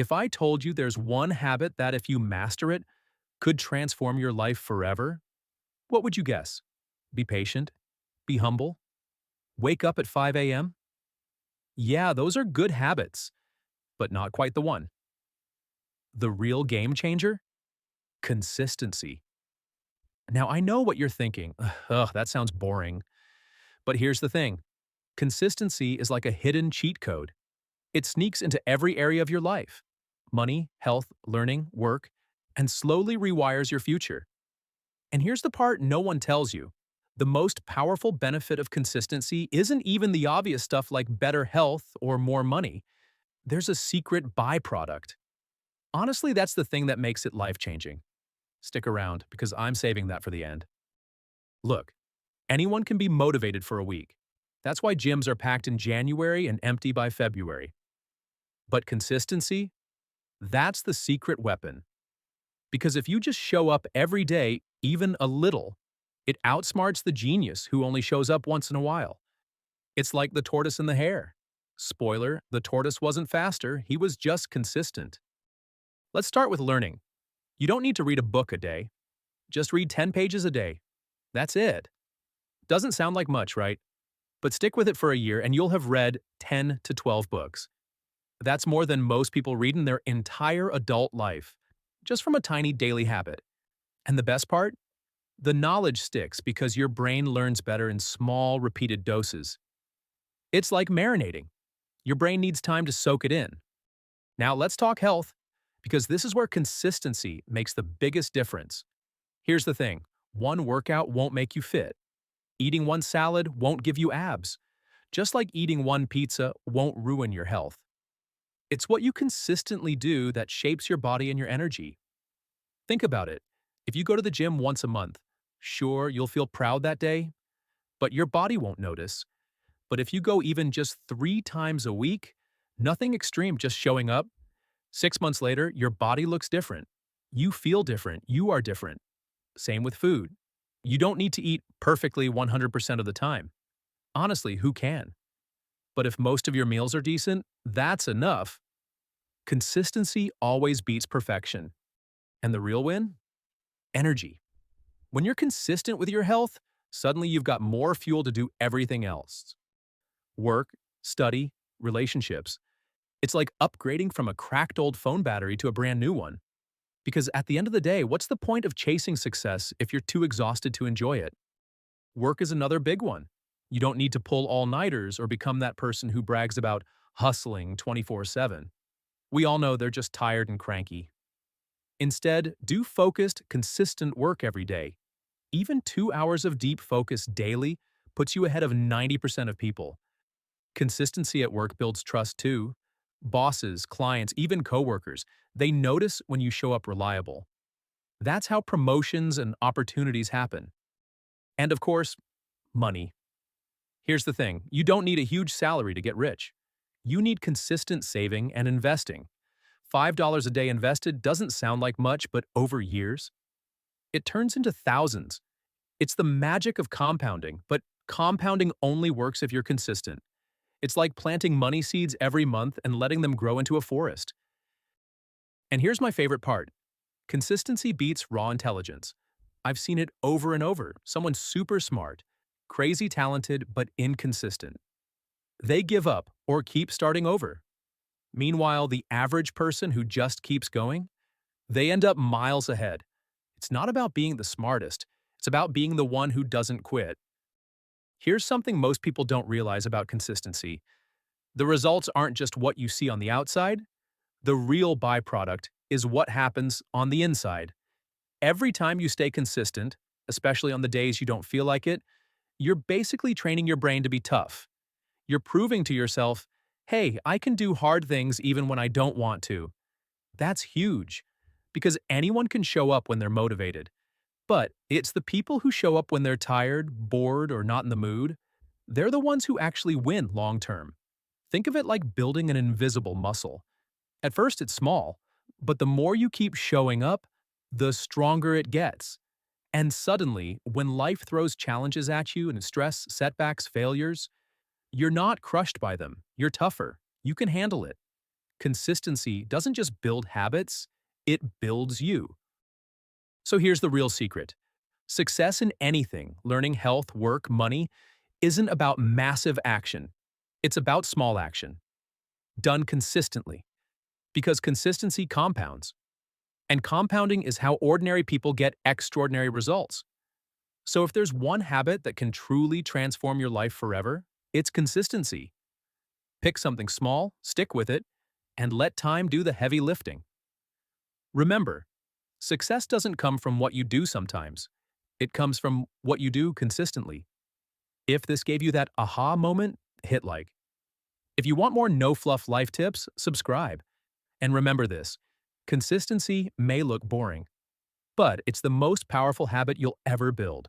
If I told you there's one habit that, if you master it, could transform your life forever, what would you guess? Be patient? Be humble? Wake up at 5 a.m.? Yeah, those are good habits, but not quite the one. The real game changer? Consistency. Now, I know what you're thinking. Ugh, that sounds boring. But here's the thing. Consistency is like a hidden cheat code. It sneaks into every area of your life: money, health, learning, work, and slowly rewires your future. And here's the part no one tells you. The most powerful benefit of consistency isn't even the obvious stuff like better health or more money. There's a secret byproduct. Honestly, that's the thing that makes it life-changing. Stick around, because I'm saving that for the end. Look, anyone can be motivated for a week. That's why gyms are packed in January and empty by February. But consistency? That's the secret weapon. Because if you just show up every day, even a little, it outsmarts the genius who only shows up once in a while. It's like the tortoise and the hare. Spoiler, the tortoise wasn't faster, he was just consistent. Let's start with learning. You don't need to read a book a day. Just read 10 pages a day. That's it. Doesn't sound like much, right? But stick with it for a year and you'll have read 10 to 12 books. That's more than most people read in their entire adult life, just from a tiny daily habit. And the best part? The knowledge sticks because your brain learns better in small, repeated doses. It's like marinating. Your brain needs time to soak it in. Now let's talk health, because this is where consistency makes the biggest difference. Here's the thing. One workout won't make you fit. Eating one salad won't give you abs. Just like eating one pizza won't ruin your health. It's what you consistently do that shapes your body and your energy. Think about it. If you go to the gym once a month, sure, you'll feel proud that day, but your body won't notice. But if you go even just 3 times a week, nothing extreme, just showing up, 6 months later, your body looks different. You feel different. You are different. Same with food. You don't need to eat perfectly 100% of the time. Honestly, who can? But if most of your meals are decent, that's enough. Consistency always beats perfection. And the real win? Energy. When you're consistent with your health, suddenly you've got more fuel to do everything else. Work, study, relationships. It's like upgrading from a cracked old phone battery to a brand new one. Because at the end of the day, what's the point of chasing success if you're too exhausted to enjoy it? Work is another big one. You don't need to pull all-nighters or become that person who brags about hustling 24/7. We all know they're just tired and cranky. Instead, do focused, consistent work every day. Even 2 hours of deep focus daily puts you ahead of 90% of people. Consistency at work builds trust too. Bosses, clients, even coworkers, they notice when you show up reliable. That's how promotions and opportunities happen. And of course, money. Here's the thing, you don't need a huge salary to get rich. You need consistent saving and investing. $5 a day invested doesn't sound like much, but over years, it turns into thousands. It's the magic of compounding, but compounding only works if you're consistent. It's like planting money seeds every month and letting them grow into a forest. And here's my favorite part. Consistency beats raw intelligence. I've seen it over and over. Someone super smart, crazy talented, but inconsistent. They give up or keep starting over. Meanwhile, the average person who just keeps going, they end up miles ahead. It's not about being the smartest. It's about being the one who doesn't quit. Here's something most people don't realize about consistency. The results aren't just what you see on the outside. The real byproduct is what happens on the inside. Every time you stay consistent, especially on the days you don't feel like it, you're basically training your brain to be tough. You're proving to yourself, hey, I can do hard things even when I don't want to. That's huge, because anyone can show up when they're motivated. But it's the people who show up when they're tired, bored, or not in the mood. They're the ones who actually win long term. Think of it like building an invisible muscle. At first it's small, but the more you keep showing up, the stronger it gets. And suddenly, when life throws challenges at you and stress, setbacks, failures, you're not crushed by them. You're tougher. You can handle it. Consistency doesn't just build habits, it builds you. So here's the real secret. Success in anything, learning, health, work, money, isn't about massive action. It's about small action, done consistently. Because consistency compounds. And compounding is how ordinary people get extraordinary results. So if there's one habit that can truly transform your life forever, it's consistency. Pick something small, stick with it, and let time do the heavy lifting. Remember, success doesn't come from what you do sometimes. It comes from what you do consistently. If this gave you that aha moment, hit like. If you want more no-fluff life tips, subscribe. And remember this, consistency may look boring, but it's the most powerful habit you'll ever build.